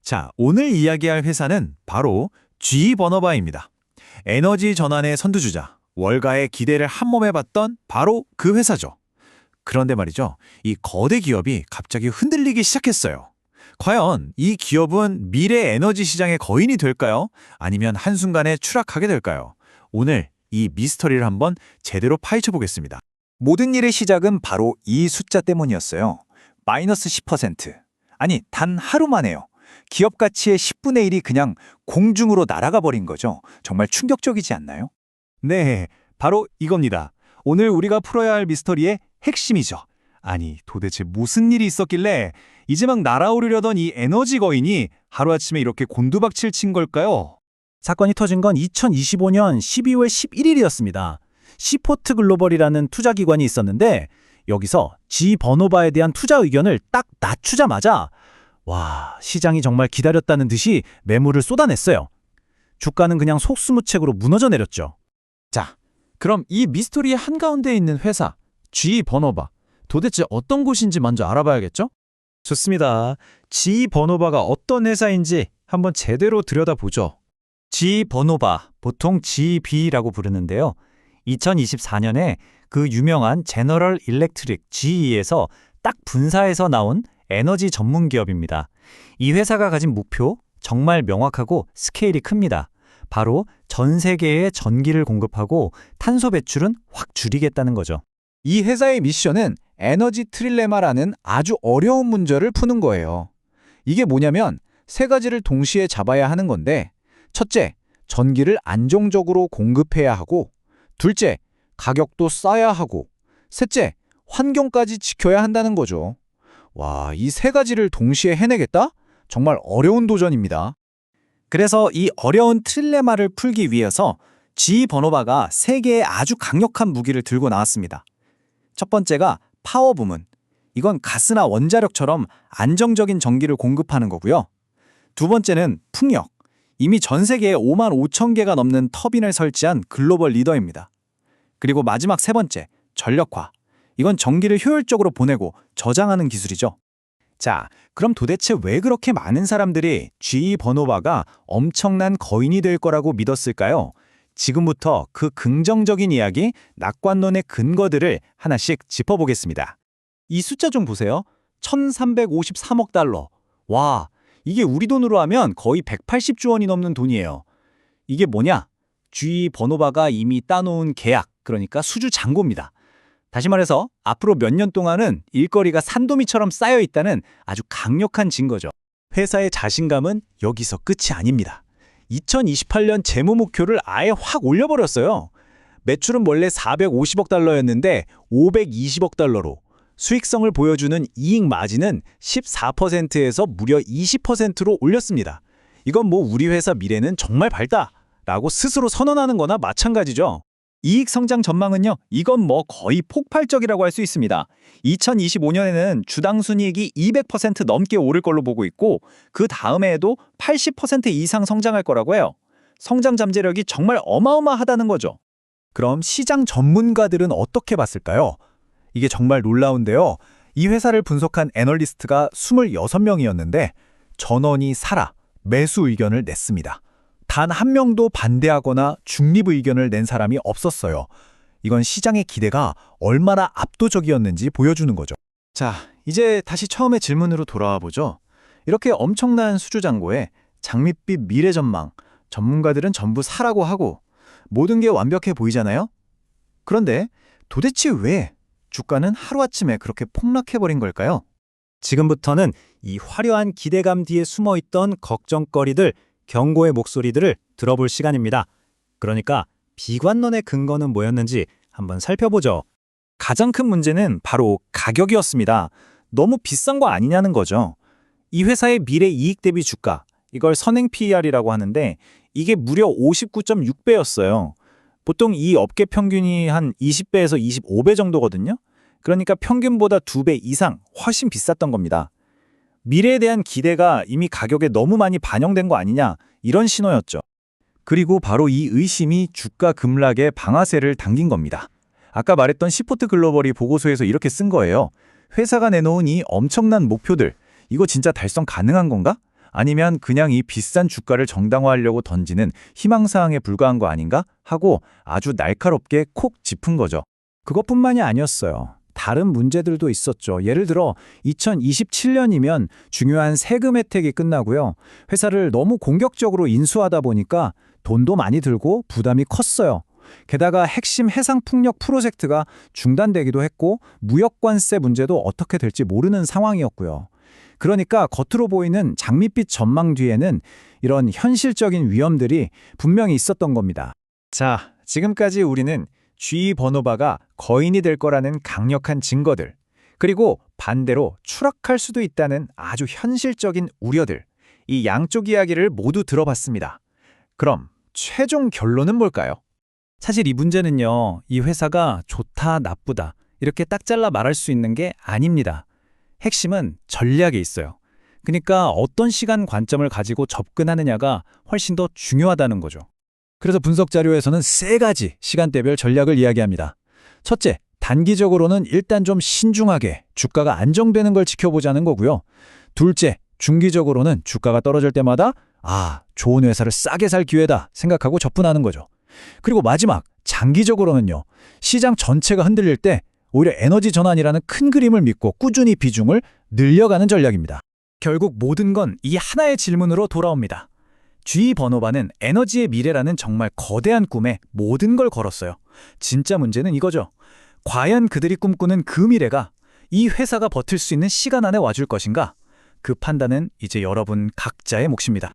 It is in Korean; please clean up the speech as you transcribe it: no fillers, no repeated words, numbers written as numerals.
자, 오늘 이야기할 회사는 바로 GE 버너바입니다. 에너지 전환의 선두주자, 월가의 기대를 한몸에 봤던 바로 그 회사죠. 그런데 말이죠, 이 거대 기업이 갑자기 흔들리기 시작했어요. 과연 이 기업은 미래 에너지 시장의 거인이 될까요? 아니면 한순간에 추락하게 될까요? 오늘 이 미스터리를 한번 제대로 파헤쳐 보겠습니다. 모든 일의 시작은 바로 이 숫자 때문이었어요. 마이너스 10%. 아니, 단 하루 만에요. 기업 가치의 10분의 1이 그냥 공중으로 날아가 버린 거죠. 정말 충격적이지 않나요? 네, 바로 이겁니다. 오늘 우리가 풀어야 할 미스터리의 핵심이죠. 아니, 도대체 무슨 일이 있었길래 이제 막 날아오르려던 이 에너지 거인이 하루아침에 이렇게 곤두박질 친 걸까요? 사건이 터진 건 2025년 12월 11일이었습니다. 시포트 글로벌이라는 투자기관이 있었는데 여기서 GE 버노바에 대한 투자 의견을 딱 낮추자마자 와, 시장이 정말 기다렸다는 듯이 매물을 쏟아냈어요. 주가는 그냥 속수무책으로 무너져 내렸죠. 자, 그럼 이 미스터리의 한가운데에 있는 회사, GE 버너바, 도대체 어떤 곳인지 먼저 알아봐야겠죠? 좋습니다. GE 버노바가 어떤 회사인지 한번 제대로 들여다보죠. GE 버노바, 보통 GB라고 부르는데요. 2024년에 그 유명한 제너럴 일렉트릭 GE에서 딱 분사해서 나온 에너지 전문 기업입니다. 이 회사가 가진 목표 정말 명확하고 스케일이 큽니다. 바로 전 세계에 전기를 공급하고 탄소 배출은 확 줄이겠다는 거죠. 이 회사의 미션은 에너지 트릴레마라는 아주 어려운 문제를 푸는 거예요. 이게 뭐냐면 세 가지를 동시에 잡아야 하는 건데, 첫째, 전기를 안정적으로 공급해야 하고, 둘째, 가격도 싸야 하고, 셋째, 환경까지 지켜야 한다는 거죠. 와, 이 세 가지를 동시에 해내겠다? 정말 어려운 도전입니다. 그래서 이 어려운 트릴레마를 풀기 위해서 GE 버노바가 세 개의 아주 강력한 무기를 들고 나왔습니다. 첫 번째가 파워 부문. 이건 가스나 원자력처럼 안정적인 전기를 공급하는 거고요. 두 번째는 풍력. 이미 전 세계에 5만 5천 개가 넘는 터빈을 설치한 글로벌 리더입니다. 그리고 마지막 세 번째, 전력화. 이건 전기를 효율적으로 보내고 저장하는 기술이죠. 자, 그럼 도대체 왜 그렇게 많은 사람들이 GE 버노바가 엄청난 거인이 될 거라고 믿었을까요? 지금부터 그 긍정적인 이야기, 낙관론의 근거들을 하나씩 짚어보겠습니다. 이 숫자 좀 보세요. 1,353억 달러. 와, 이게 우리 돈으로 하면 거의 180조 원이 넘는 돈이에요. 이게 뭐냐? GE 버노바가 이미 따놓은 계약, 그러니까 수주 잔고입니다. 다시 말해서 앞으로 몇 년 동안은 일거리가 산더미처럼 쌓여 있다는 아주 강력한 증거죠. 회사의 자신감은 여기서 끝이 아닙니다. 2028년 재무 목표를 아예 확 올려버렸어요. 매출은 원래 450억 달러였는데 520억 달러로, 수익성을 보여주는 이익 마진은 14%에서 무려 20%로 올렸습니다. 이건 뭐 우리 회사 미래는 정말 밝다라고 스스로 선언하는 거나 마찬가지죠. 이익 성장 전망은요, 이건 뭐 거의 폭발적이라고 할 수 있습니다. 2025년에는 주당 순이익이 200% 넘게 오를 걸로 보고 있고, 그 다음해에도 80% 이상 성장할 거라고 해요. 성장 잠재력이 정말 어마어마하다는 거죠. 그럼 시장 전문가들은 어떻게 봤을까요? 이게 정말 놀라운데요. 이 회사를 분석한 애널리스트가 26명이었는데 전원이 사라, 매수 의견을 냈습니다. 단 한 명도 반대하거나 중립 의견을 낸 사람이 없었어요. 이건 시장의 기대가 얼마나 압도적이었는지 보여주는 거죠. 자, 이제 다시 처음의 질문으로 돌아와 보죠. 이렇게 엄청난 수주 잔고에 장밋빛 미래 전망, 전문가들은 전부 사라고 하고 모든 게 완벽해 보이잖아요? 그런데 도대체 왜 주가는 하루아침에 그렇게 폭락해버린 걸까요? 지금부터는 이 화려한 기대감 뒤에 숨어있던 걱정거리들, 경고의 목소리들을 들어볼 시간입니다. 그러니까 비관론의 근거는 뭐였는지 한번 살펴보죠. 가장 큰 문제는 바로 가격이었습니다. 너무 비싼 거 아니냐는 거죠. 이 회사의 미래 이익 대비 주가, 이걸 선행 PER이라고 하는데 이게 무려 59.6배였어요. 보통 이 업계 평균이 한 20배에서 25배 정도거든요. 그러니까 평균보다 2배 이상 훨씬 비쌌던 겁니다. 미래에 대한 기대가 이미 가격에 너무 많이 반영된 거 아니냐, 이런 신호였죠. 그리고 바로 이 의심이 주가 급락의 방아쇠를 당긴 겁니다. 아까 말했던 시포트 글로벌이 보고서에서 이렇게 쓴 거예요. 회사가 내놓은 이 엄청난 목표들, 이거 진짜 달성 가능한 건가? 아니면 그냥 이 비싼 주가를 정당화하려고 던지는 희망사항에 불과한 거 아닌가 하고 아주 날카롭게 콕 짚은 거죠. 그것뿐만이 아니었어요. 다른 문제들도 있었죠. 예를 들어 2027년이면 중요한 세금 혜택이 끝나고요. 회사를 너무 공격적으로 인수하다 보니까 돈도 많이 들고 부담이 컸어요. 게다가 핵심 해상풍력 프로젝트가 중단되기도 했고 무역관세 문제도 어떻게 될지 모르는 상황이었고요. 그러니까 겉으로 보이는 장밋빛 전망 뒤에는 이런 현실적인 위험들이 분명히 있었던 겁니다. 자, 지금까지 우리는 GE 버노바가 거인이 될 거라는 강력한 증거들, 그리고 반대로 추락할 수도 있다는 아주 현실적인 우려들, 이 양쪽 이야기를 모두 들어봤습니다. 그럼 최종 결론은 뭘까요? 사실 이 문제는요, 이 회사가 좋다, 나쁘다, 이렇게 딱 잘라 말할 수 있는 게 아닙니다. 핵심은 전략에 있어요. 그러니까 어떤 시간 관점을 가지고 접근하느냐가 훨씬 더 중요하다는 거죠. 그래서 분석 자료에서는 3가지 시간대별 전략을 이야기합니다. 첫째, 단기적으로는 일단 좀 신중하게 주가가 안정되는 걸 지켜보자는 거고요. 둘째, 중기적으로는 주가가 떨어질 때마다 좋은 회사를 싸게 살 기회다 생각하고 접근하는 거죠. 그리고 마지막, 장기적으로는요. 시장 전체가 흔들릴 때 오히려 에너지 전환이라는 큰 그림을 믿고 꾸준히 비중을 늘려가는 전략입니다. 결국 모든 건 이 하나의 질문으로 돌아옵니다. GE 버노바는 에너지의 미래라는 정말 거대한 꿈에 모든 걸 걸었어요. 진짜 문제는 이거죠. 과연 그들이 꿈꾸는 그 미래가 이 회사가 버틸 수 있는 시간 안에 와줄 것인가? 그 판단은 이제 여러분 각자의 몫입니다.